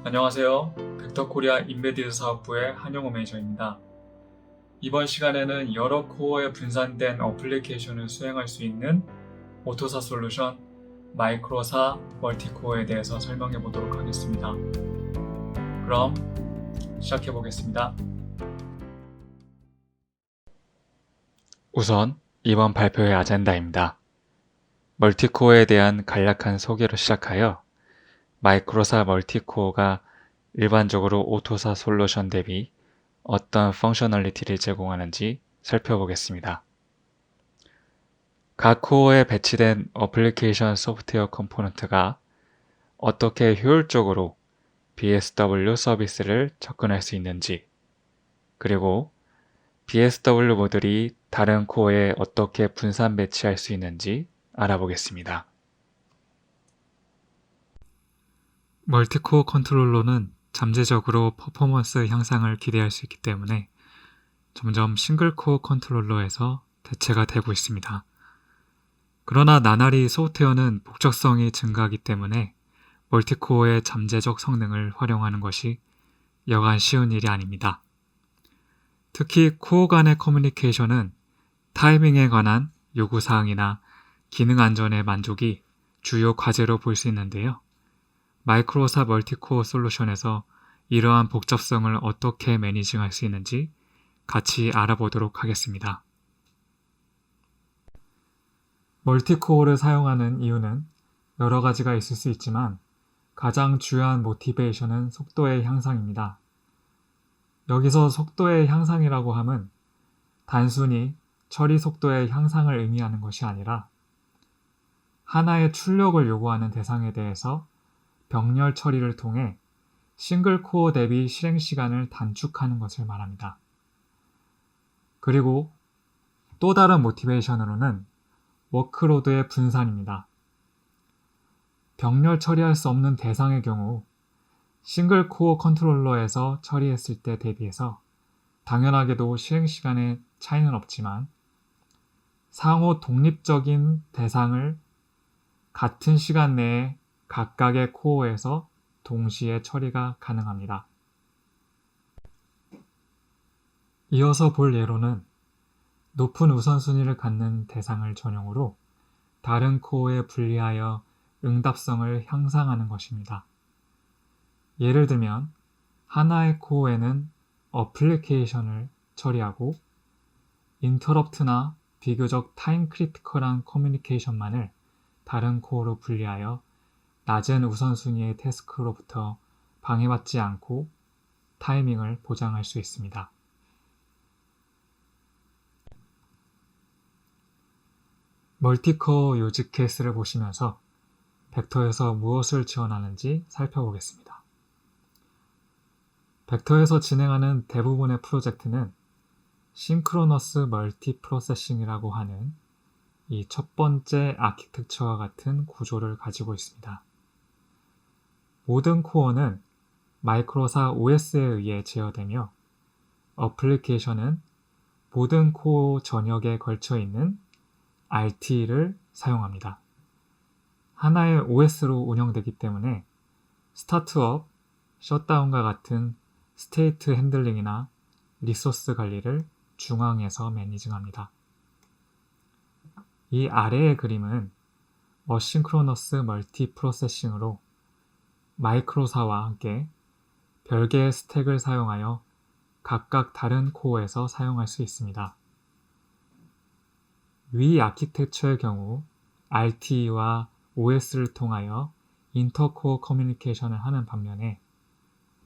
안녕하세요. 벡터코리아 인베디드 사업부의 한용호 매니저입니다. 이번 시간에는 여러 코어에 분산된 어플리케이션을 수행할 수 있는 오토사 솔루션 마이크로사 멀티코어에 대해서 설명해 보도록 하겠습니다. 그럼 시작해 보겠습니다. 우선 이번 발표의 아젠다입니다. 멀티코어에 대한 간략한 소개로 시작하여 마이크로사 멀티코어가 일반적으로 오토사 솔루션 대비 어떤 펑셔널리티를 제공하는지 살펴보겠습니다. 각 코어에 배치된 어플리케이션 소프트웨어 컴포넌트가 어떻게 효율적으로 BSW 서비스를 접근할 수 있는지, 그리고 BSW 모듈이 다른 코어에 어떻게 분산 배치할 수 있는지 알아보겠습니다. 멀티코어 컨트롤러는 잠재적으로 퍼포먼스 향상을 기대할 수 있기 때문에 점점 싱글코어 컨트롤러에서 대체가 되고 있습니다. 그러나 나날이 소프트웨어는 복잡성이 증가하기 때문에 멀티코어의 잠재적 성능을 활용하는 것이 여간 쉬운 일이 아닙니다. 특히 코어 간의 커뮤니케이션은 타이밍에 관한 요구사항이나 기능 안전의 만족이 주요 과제로 볼 수 있는데요. 마이크로사 멀티코어 솔루션에서 이러한 복잡성을 어떻게 매니징할 수 있는지 같이 알아보도록 하겠습니다. 멀티코어를 사용하는 이유는 여러 가지가 있을 수 있지만 가장 주요한 모티베이션은 속도의 향상입니다. 여기서 속도의 향상이라고 함은 단순히 처리 속도의 향상을 의미하는 것이 아니라 하나의 출력을 요구하는 대상에 대해서 병렬 처리를 통해 싱글 코어 대비 실행 시간을 단축하는 것을 말합니다. 그리고 또 다른 모티베이션으로는 워크로드의 분산입니다. 병렬 처리할 수 없는 대상의 경우 싱글 코어 컨트롤러에서 처리했을 때 대비해서 당연하게도 실행 시간에 차이는 없지만 상호 독립적인 대상을 같은 시간 내에 각각의 코어에서 동시에 처리가 가능합니다. 이어서 볼 예로는 높은 우선순위를 갖는 대상을 전용으로 다른 코어에 분리하여 응답성을 향상하는 것입니다. 예를 들면 하나의 코어에는 어플리케이션을 처리하고 인터럽트나 비교적 타임 크리티컬한 커뮤니케이션만을 다른 코어로 분리하여 낮은 우선순위의 태스크로부터 방해받지 않고 타이밍을 보장할 수 있습니다. 멀티코어 유즈 케이스를 보시면서 벡터에서 무엇을 지원하는지 살펴보겠습니다. 벡터에서 진행하는 대부분의 프로젝트는 싱크로너스 멀티 프로세싱이라고 하는 이 첫 번째 아키텍처와 같은 구조를 가지고 있습니다. 모든 코어는 마이크로사 OS에 의해 제어되며 어플리케이션은 모든 코어 전역에 걸쳐 있는 RT를 사용합니다. 하나의 OS로 운영되기 때문에 스타트업, 셧다운과 같은 스테이트 핸들링이나 리소스 관리를 중앙에서 매니징합니다. 이 아래의 그림은 어싱크로너스 멀티 프로세싱으로 마이크로사와 함께 별개의 스택을 사용하여 각각 다른 코어에서 사용할 수 있습니다. 위 아키텍처의 경우 RT와 OS를 통하여 인터코어 커뮤니케이션을 하는 반면에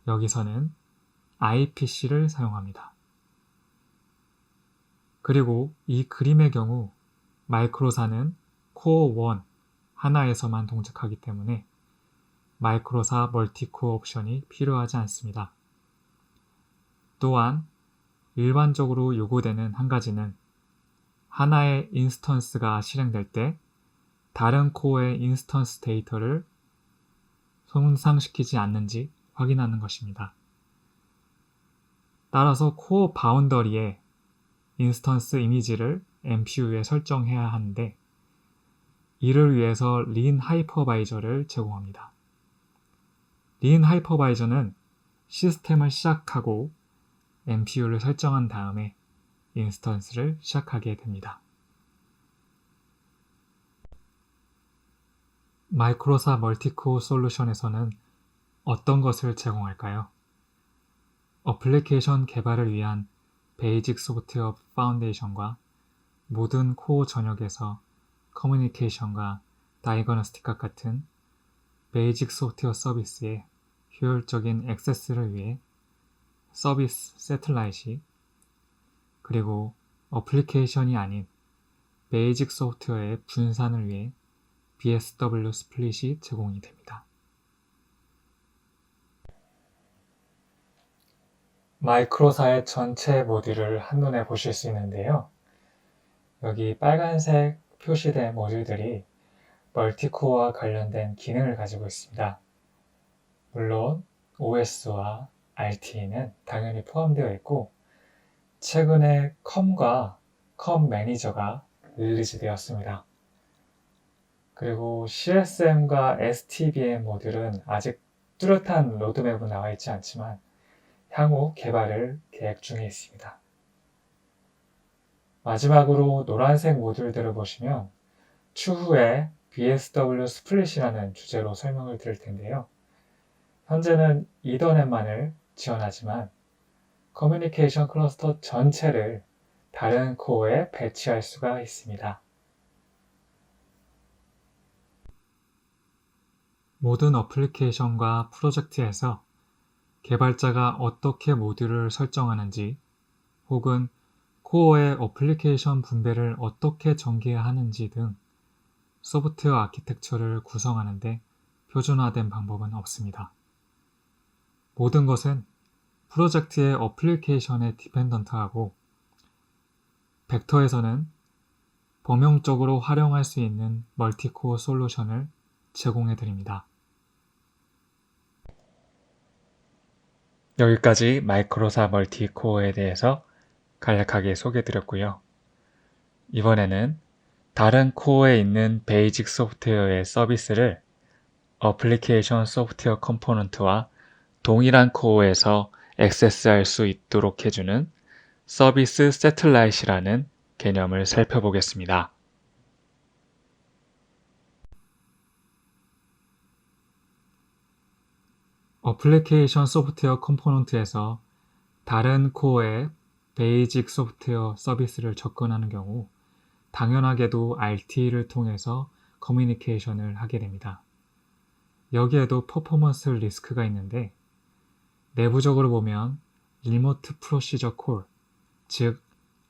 여기서는 IPC를 사용합니다. 그리고 이 그림의 경우 마이크로사는 코어 1 하나에서만 동작하기 때문에 마이크로사 멀티코어 옵션이 필요하지 않습니다. 또한 일반적으로 요구되는 한 가지는 하나의 인스턴스가 실행될 때 다른 코어의 인스턴스 데이터를 손상시키지 않는지 확인하는 것입니다. 따라서 코어 바운더리에 인스턴스 이미지를 MPU에 설정해야 하는데 이를 위해서 린 하이퍼바이저를 제공합니다. 린 하이퍼바이저는 시스템을 시작하고 MPU를 설정한 다음에 인스턴스를 시작하게 됩니다. 마이크로사 멀티코어 솔루션에서는 어떤 것을 제공할까요? 어플리케이션 개발을 위한 베이직 소프트웨어 파운데이션과 모든 코어 전역에서 커뮤니케이션과 다이거너스틱과 같은 베이직 소프트웨어 서비스의 효율적인 액세스를 위해 서비스 세틀라이시, 그리고 어플리케이션이 아닌 베이직 소프트웨어의 분산을 위해 BSW 스플릿이 제공이 됩니다. 마이크로사의 전체 모듈을 한눈에 보실 수 있는데요. 여기 빨간색 표시된 모듈들이 멀티코어와 관련된 기능을 가지고 있습니다. 물론 OS와 RT는 당연히 포함되어 있고 최근에 컴과 컴 매니저가 릴리즈 되었습니다. 그리고 CSM과 STBM 모듈은 아직 뚜렷한 로드맵은 나와 있지 않지만 향후 개발을 계획 중에 있습니다. 마지막으로 노란색 모듈들을 보시면 추후에 BSW 스플릿이라는 주제로 설명을 드릴 텐데요. 현재는 이더넷만을 지원하지만 커뮤니케이션 클러스터 전체를 다른 코어에 배치할 수가 있습니다. 모든 어플리케이션과 프로젝트에서 개발자가 어떻게 모듈을 설정하는지 혹은 코어의 어플리케이션 분배를 어떻게 전개해야 하는지 등 소프트웨어 아키텍처를 구성하는 데 표준화된 방법은 없습니다. 모든 것은 프로젝트의 어플리케이션에 디펜던트하고 벡터에서는 범용적으로 활용할 수 있는 멀티코어 솔루션을 제공해 드립니다. 여기까지 마이크로사 멀티코어에 대해서 간략하게 소개해 드렸고요. 이번에는 다른 코어에 있는 베이직 소프트웨어의 서비스를 어플리케이션 소프트웨어 컴포넌트와 동일한 코어에서 액세스할 수 있도록 해주는 서비스 세틀라이트라는 개념을 살펴보겠습니다. 어플리케이션 소프트웨어 컴포넌트에서 다른 코어의 베이직 소프트웨어 서비스를 접근하는 경우 당연하게도 RT를 통해서 커뮤니케이션을 하게 됩니다. 여기에도 퍼포먼스 리스크가 있는데 내부적으로 보면 리모트 프로시저 콜, 즉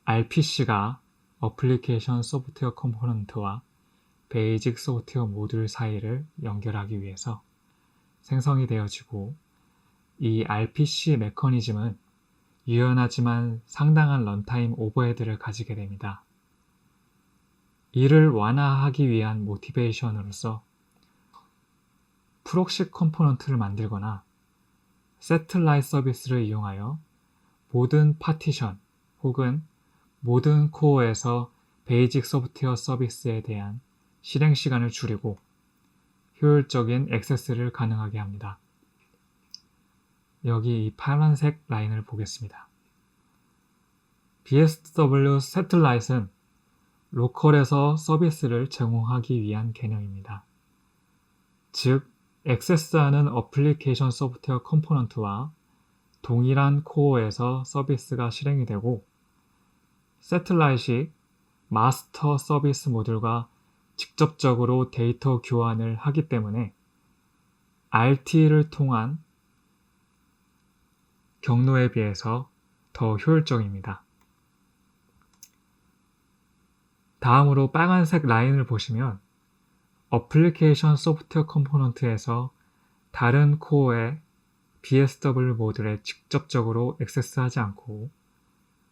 RPC가 어플리케이션 소프트웨어 컴포넌트와 베이직 소프트웨어 모듈 사이를 연결하기 위해서 생성이 되어지고 이 RPC 메커니즘은 유연하지만 상당한 런타임 오버헤드를 가지게 됩니다. 이를 완화하기 위한 모티베이션으로서 프록시 컴포넌트를 만들거나 세틀라이트 서비스를 이용하여 모든 파티션 혹은 모든 코어에서 베이직 소프트웨어 서비스에 대한 실행 시간을 줄이고 효율적인 액세스를 가능하게 합니다. 여기 이 파란색 라인을 보겠습니다. BSW 세틀라이트는 로컬에서 서비스를 제공하기 위한 개념입니다. 즉, 액세스하는 어플리케이션 소프트웨어 컴포넌트와 동일한 코어에서 서비스가 실행이 되고 세틀라이트이 마스터 서비스 모듈과 직접적으로 데이터 교환을 하기 때문에 RT를 통한 경로에 비해서 더 효율적입니다. 다음으로 빨간색 라인을 보시면 어플리케이션 소프트웨어 컴포넌트에서 다른 코어의 BSW 모듈에 직접적으로 액세스하지 않고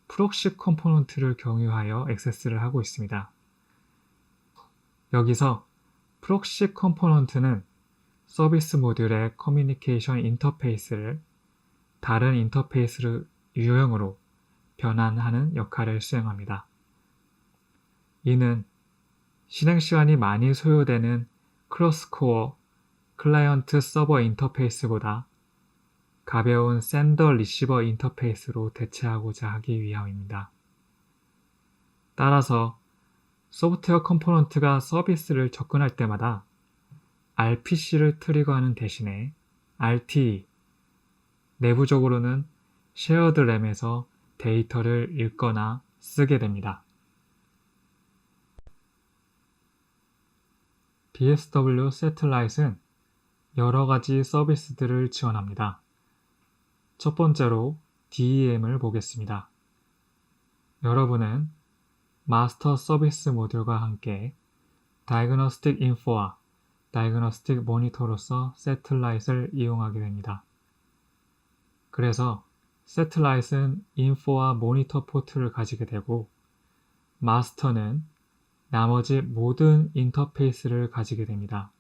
프록시 컴포넌트를 경유하여 액세스를 하고 있습니다. 여기서 프록시 컴포넌트는 서비스 모듈의 커뮤니케이션 인터페이스를 다른 인터페이스 유형으로 변환하는 역할을 수행합니다. 이는 실행 시간이 많이 소요되는 크로스코어 클라이언트 서버 인터페이스보다 가벼운 샌더 리시버 인터페이스로 대체하고자 하기 위함입니다. 따라서 소프트웨어 컴포넌트가 서비스를 접근할 때마다 RPC를 트리거하는 대신에 RTE, 내부적으로는 쉐어드 램에서 데이터를 읽거나 쓰게 됩니다. BSW Satellite은 여러 가지 서비스들을 지원합니다. 첫 번째로 DEM을 보겠습니다. 여러분은 마스터 서비스 모듈과 함께 다이그노스틱 인포와 다이그노스틱 모니터로서 세틀라이트를 이용하게 됩니다. 그래서 세틀라이트는 인포와 모니터 포트를 가지게 되고 마스터는 나머지 모든 인터페이스를 가지게 됩니다.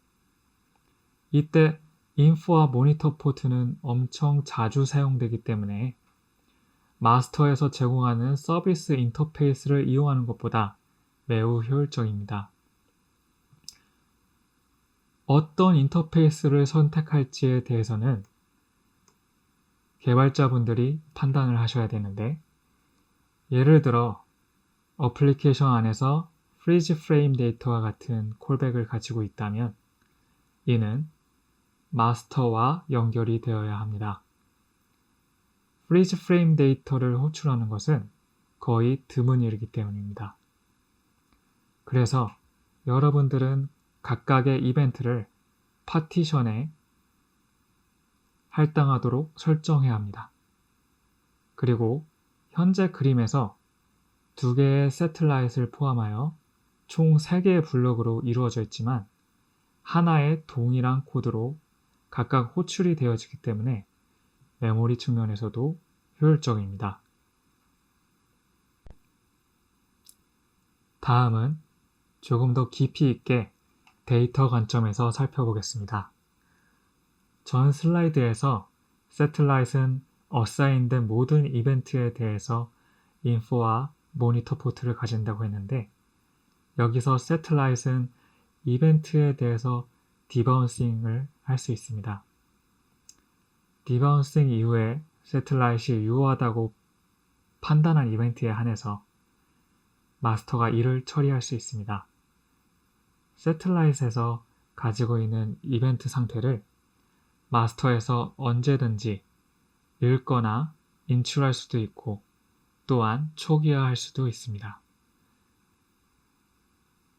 이때 인포와 모니터 포트는 엄청 자주 사용되기 때문에 마스터에서 제공하는 서비스 인터페이스를 이용하는 것보다 매우 효율적입니다. 어떤 인터페이스를 선택할지에 대해서는 개발자분들이 판단을 하셔야 되는데, 예를 들어 어플리케이션 안에서 프리즈 프레임 데이터와 같은 콜백을 가지고 있다면 이는 마스터와 연결이 되어야 합니다. 프리즈 프레임 데이터를 호출하는 것은 거의 드문 일이기 때문입니다. 그래서 여러분들은 각각의 이벤트를 파티션에 할당하도록 설정해야 합니다. 그리고 현재 그림에서 2개의 세틀라이트를 포함하여 총 3개의 블록으로 이루어져 있지만 하나의 동일한 코드로 각각 호출이 되어지기 때문에 메모리 측면에서도 효율적입니다. 다음은 조금 더 깊이 있게 데이터 관점에서 살펴보겠습니다. 전 슬라이드에서 세틀라이트는 어사인된 모든 이벤트에 대해서 인포와 모니터 포트를 가진다고 했는데, 여기서 세틀라이트는 이벤트에 대해서 디바운싱을 할 수 있습니다. 디바운싱 이후에 세틀라이트이 유효하다고 판단한 이벤트에 한해서 마스터가 이를 처리할 수 있습니다. 세틀라이트에서 가지고 있는 이벤트 상태를 마스터에서 언제든지 읽거나 인출할 수도 있고 또한 초기화할 수도 있습니다.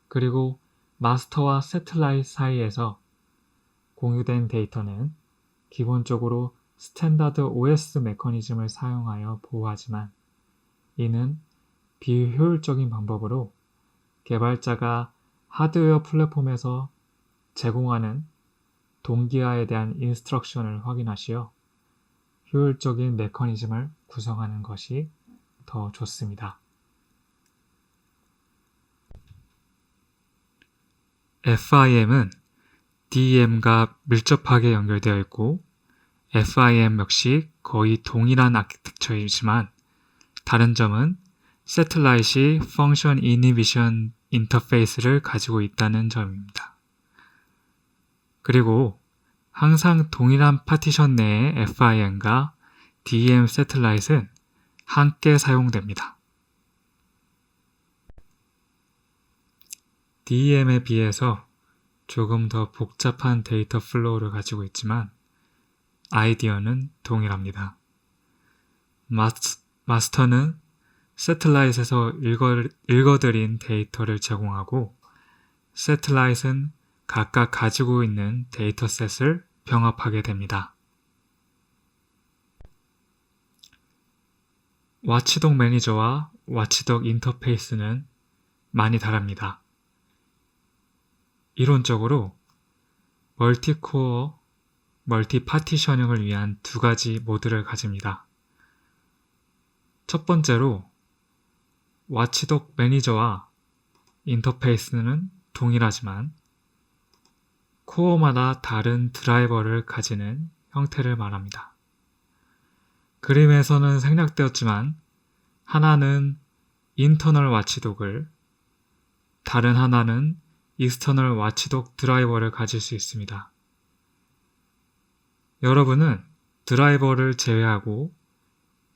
그리고 마스터와 세틀라이트 사이에서 공유된 데이터는 기본적으로 스탠다드 OS 메커니즘을 사용하여 보호하지만 이는 비효율적인 방법으로 개발자가 하드웨어 플랫폼에서 제공하는 동기화에 대한 인스트럭션을 확인하시어 효율적인 메커니즘을 구성하는 것이 더 좋습니다. FIM은 DEM과 밀접하게 연결되어 있고 FIM 역시 거의 동일한 아키텍처이지만 다른 점은 세틀라이트이 펑션 이니비션 인터페이스를 가지고 있다는 점입니다. 그리고 항상 동일한 파티션 내의 FIM과 DEM 세틀라이트는 함께 사용됩니다. DEM에 비해서 조금 더 복잡한 데이터 플로우를 가지고 있지만 아이디어는 동일합니다. 마스터는 세틀라이트에서 읽어들인 데이터를 제공하고 세틀라이트는 각각 가지고 있는 데이터셋을 병합하게 됩니다. 와치독 매니저와 와치독 인터페이스는 많이 다릅니다. 이론적으로 멀티코어, 멀티파티셔닝을 위한 2가지 모드를 가집니다. 첫 번째로 와치독 매니저와 인터페이스는 동일하지만 코어마다 다른 드라이버를 가지는 형태를 말합니다. 그림에서는 생략되었지만 하나는 인터널 와치독을, 다른 하나는 익스터널 와치독 드라이버를 가질 수 있습니다. 여러분은 드라이버를 제외하고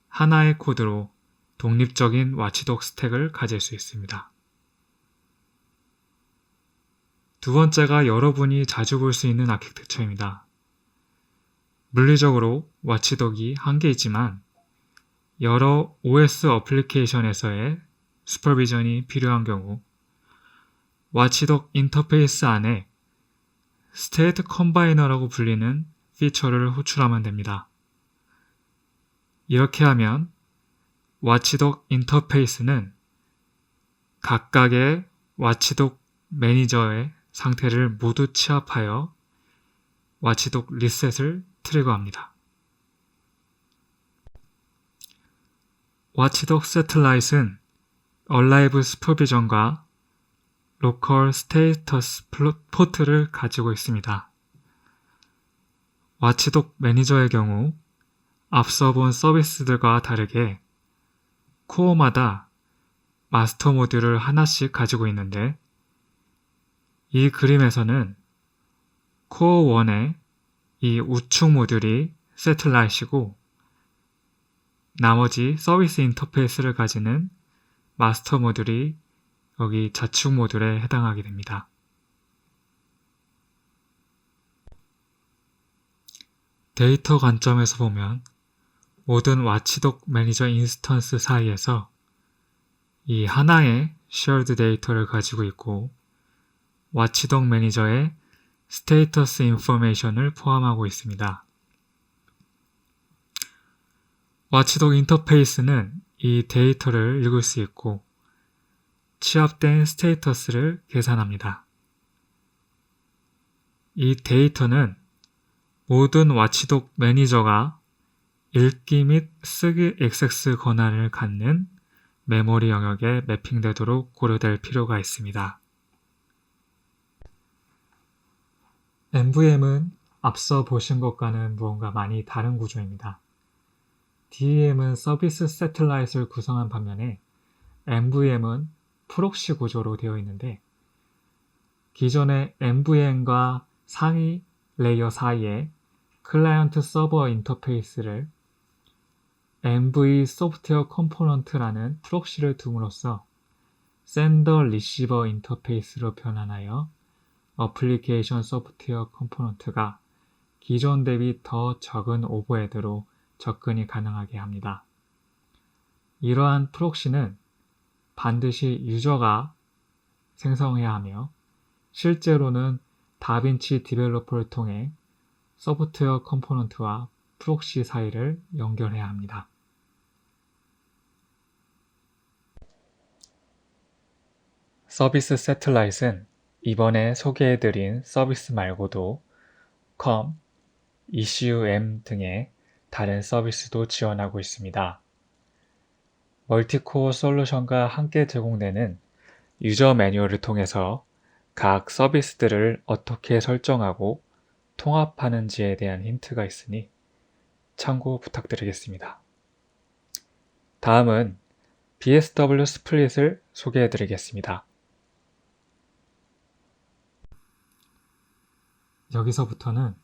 하나의 코드로 독립적인 와치독 스택을 가질 수 있습니다. 두 번째가 여러분이 자주 볼 수 있는 아키텍처입니다. 물리적으로 와치독이 한계이지만 여러 OS 어플리케이션에서의 슈퍼비전이 필요한 경우 와치독 인터페이스 안에 스테이트 컴바이너라고 불리는 피처를 호출하면 됩니다. 이렇게 하면 와치독 인터페이스는 각각의 와치독 매니저의 상태를 모두 취합하여 와치독 리셋을 트리거합니다. 와치독 세틀라이트는 얼라이브 슈퍼비전과 로컬 스테이터스 포트를 가지고 있습니다. 와치독 매니저의 경우 앞서 본 서비스들과 다르게 코어마다 마스터 모듈을 하나씩 가지고 있는데 이 그림에서는 코어 1의 이 우측 모듈이 세틀라이트이고 나머지 서비스 인터페이스를 가지는 마스터 모듈이 여기 좌측 모듈에 해당하게 됩니다. 데이터 관점에서 보면 모든 와치독 매니저 인스턴스 사이에서 이 하나의 shared 데이터를 가지고 있고 와치독 매니저의 스테이터스 인포메이션을 포함하고 있습니다. 와치독 인터페이스는 이 데이터를 읽을 수 있고 취합된 스테이터스를 계산합니다. 이 데이터는 모든 와치독 매니저가 읽기 및 쓰기 액세스 권한을 갖는 메모리 영역에 매핑되도록 고려될 필요가 있습니다. MVM은 앞서 보신 것과는 무언가 많이 다른 구조입니다. DEM은 서비스 세틀라이트를 구성한 반면에 MVM은 프록시 구조로 되어 있는데 기존의 MVM과 상위 레이어 사이에 클라이언트 서버 인터페이스를 MV 소프트웨어 컴포넌트라는 프록시를 둠으로써 샌더 리시버 인터페이스로 변환하여 어플리케이션 소프트웨어 컴포넌트가 기존 대비 더 적은 오버헤드로 접근이 가능하게 합니다. 이러한 프록시는 반드시 유저가 생성해야 하며 실제로는 다빈치 디벨로퍼를 통해 소프트웨어 컴포넌트와 프록시 사이를 연결해야 합니다. 서비스 세틀라이트는 이번에 소개해드린 서비스 말고도 COM, ECU-M 등의 다른 서비스도 지원하고 있습니다. 멀티코어 솔루션과 함께 제공되는 유저 매뉴얼을 통해서 각 서비스들을 어떻게 설정하고 통합하는지에 대한 힌트가 있으니 참고 부탁드리겠습니다. 다음은 BSW 스플릿을 소개해드리겠습니다. 여기서부터는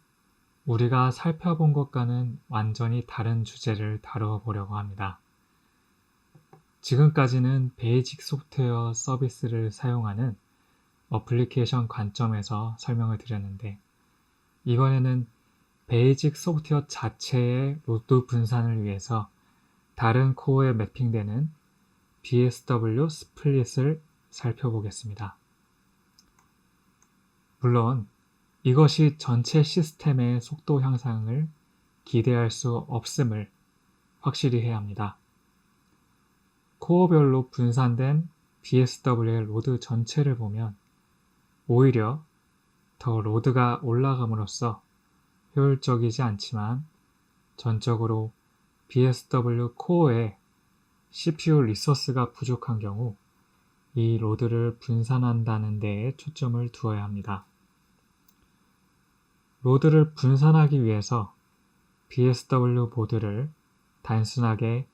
우리가 살펴본 것과는 완전히 다른 주제를 다루어 보려고 합니다. 지금까지는 베이직 소프트웨어 서비스를 사용하는 어플리케이션 관점에서 설명을 드렸는데 이번에는 베이직 소프트웨어 자체의 로드 분산을 위해서 다른 코어에 매핑되는 BSW 스플릿을 살펴보겠습니다. 물론 이것이 전체 시스템의 속도 향상을 기대할 수 없음을 확실히 해야 합니다. 코어별로 분산된 BSW의 로드 전체를 보면 오히려 더 로드가 올라감으로써 효율적이지 않지만 전적으로 BSW 코어에 CPU 리소스가 부족한 경우 이 로드를 분산한다는 데에 초점을 두어야 합니다. 로드를 분산하기 위해서 BSW 보드를 단순하게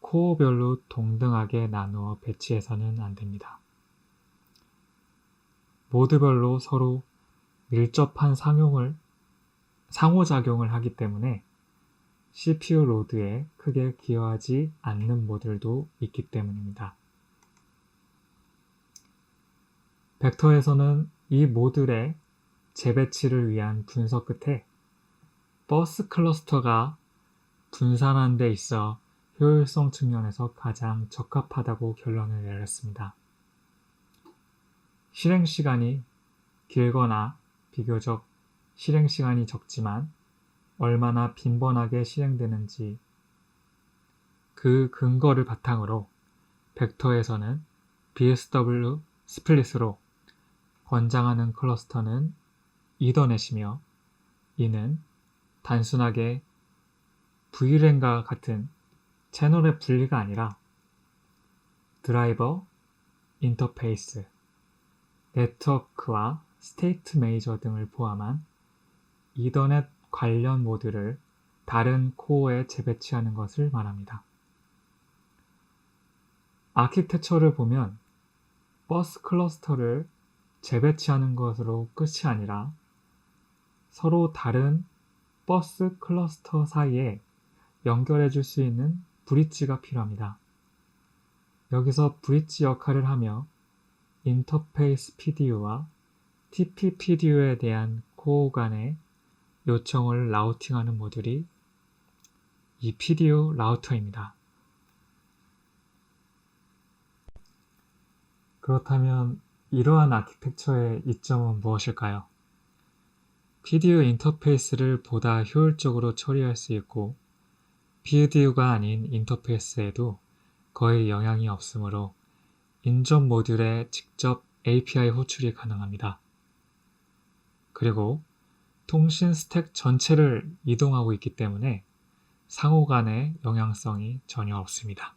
코어별로 동등하게 나누어 배치해서는 안 됩니다. 모드별로 서로 밀접한 상용을 상호작용을 하기 때문에 CPU 로드에 크게 기여하지 않는 모듈도 있기 때문입니다. 벡터에서는 이 모듈의 재배치를 위한 분석 끝에 버스 클러스터가 분산한 데 있어 효율성 측면에서 가장 적합하다고 결론을 내렸습니다. 실행시간이 길거나 비교적 실행시간이 적지만 얼마나 빈번하게 실행되는지 그 근거를 바탕으로 벡터에서는 BSW 스플릿으로 권장하는 클러스터는 이더넷이며 이는 단순하게 VLAN과 같은 채널의 분리가 아니라 드라이버, 인터페이스, 네트워크와 스테이트 메이저 등을 포함한 이더넷 관련 모듈을 다른 코어에 재배치하는 것을 말합니다. 아키텍처를 보면 버스 클러스터를 재배치하는 것으로 끝이 아니라 서로 다른 버스 클러스터 사이에 연결해 줄 수 있는 브릿지가 필요합니다. 여기서 브릿지 역할을 하며 인터페이스 PDU와 TP PDU에 대한 코어 간의 요청을 라우팅하는 모듈이 이 PDU 라우터입니다. 그렇다면 이러한 아키텍처의 이점은 무엇일까요? PDU 인터페이스를 보다 효율적으로 처리할 수 있고 PDU가 아닌 인터페이스에도 거의 영향이 없으므로 인접 모듈에 직접 API 호출이 가능합니다. 그리고 통신 스택 전체를 이동하고 있기 때문에 상호 간의 영향성이 전혀 없습니다.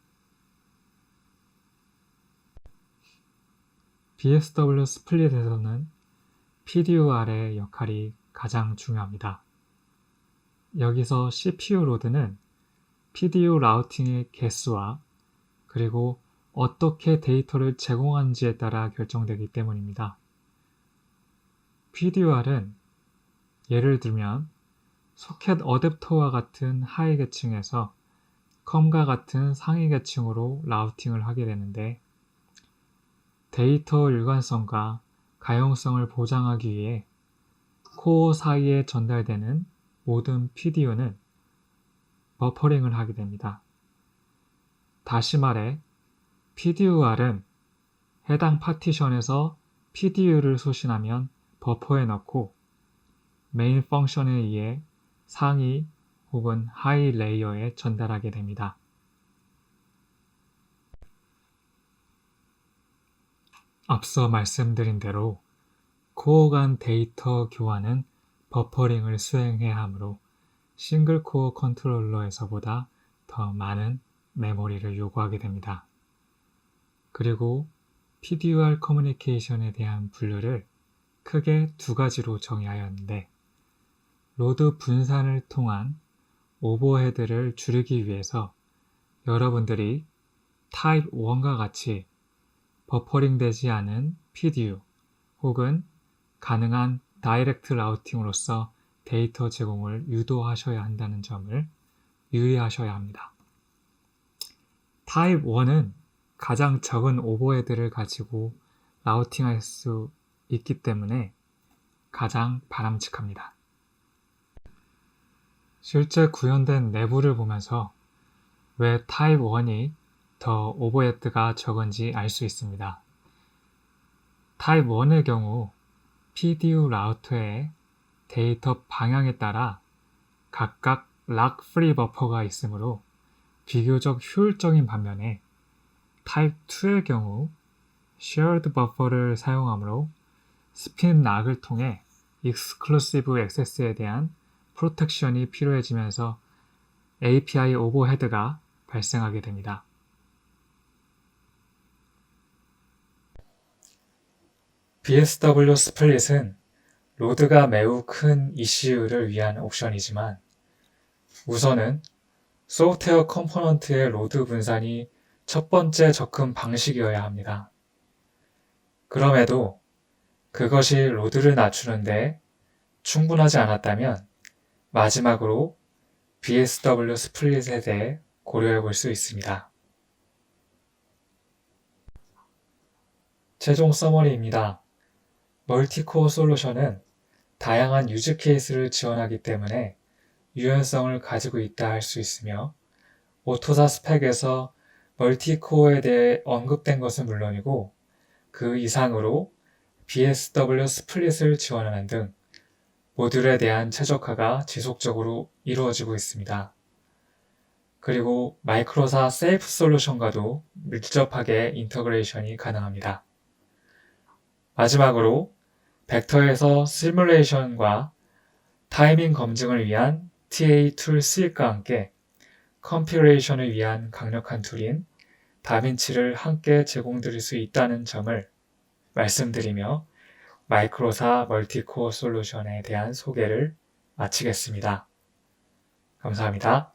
BSW 스플릿에서는 PDUR의 역할이 가장 중요합니다. 여기서 CPU 로드는 PDU 라우팅의 개수와 그리고 어떻게 데이터를 제공하는지에 따라 결정되기 때문입니다. PDUR은 예를 들면 소켓 어댑터와 같은 하위 계층에서 컴과 같은 상위 계층으로 라우팅을 하게 되는데 데이터 일관성과 가용성을 보장하기 위해 코어 사이에 전달되는 모든 PDU는 버퍼링을 하게 됩니다. 다시 말해 PDUR은 해당 파티션에서 PDU를 소신하면 버퍼에 넣고 메인 펑션에 의해 상위 혹은 하위 레이어에 전달하게 됩니다. 앞서 말씀드린 대로 코어 간 데이터 교환은 버퍼링을 수행해야 하므로 싱글 코어 컨트롤러에서보다 더 많은 메모리를 요구하게 됩니다. 그리고 PDUR 커뮤니케이션에 대한 분류를 크게 두 가지로 정의하였는데 로드 분산을 통한 오버헤드를 줄이기 위해서 여러분들이 타입 1과 같이 버퍼링 되지 않은 PDU 혹은 가능한 다이렉트 라우팅으로서 데이터 제공을 유도하셔야 한다는 점을 유의하셔야 합니다. 타입 1은 가장 적은 오버헤드를 가지고 라우팅할 수 있기 때문에 가장 바람직합니다. 실제 구현된 내부를 보면서 왜 타입 1이 더 오버헤드가 적은지 알 수 있습니다. 타입 1의 경우 PDU 라우터의 데이터 방향에 따라 각각 락 프리 버퍼가 있으므로 비교적 효율적인 반면에 타입 2의 경우 shared 버퍼를 사용하므로 스핀 락을 통해 exclusive access에 대한 프로텍션이 필요해지면서 API 오버헤드가 발생하게 됩니다. BSW 스플릿은 로드가 매우 큰 ECU를 위한 옵션이지만 우선은 소프트웨어 컴포넌트의 로드 분산이 첫 번째 접근 방식이어야 합니다. 그럼에도 그것이 로드를 낮추는데 충분하지 않았다면 마지막으로 BSW 스플릿에 대해 고려해 볼 수 있습니다. 최종 서머리입니다. 멀티코어 솔루션은 다양한 유즈 케이스를 지원하기 때문에 유연성을 가지고 있다 할 수 있으며 오토사 스펙에서 멀티코어에 대해 언급된 것은 물론이고 그 이상으로 BSW 스플릿을 지원하는 등 모듈에 대한 최적화가 지속적으로 이루어지고 있습니다. 그리고 마이크로사 세이프 솔루션과도 밀접하게 인터그레이션이 가능합니다. 마지막으로 벡터에서 시뮬레이션과 타이밍 검증을 위한 TA 툴 수입과 함께 컴피레이션을 위한 강력한 툴인 다빈치를 함께 제공드릴 수 있다는 점을 말씀드리며 마이크로사 멀티코어 솔루션에 대한 소개를 마치겠습니다. 감사합니다.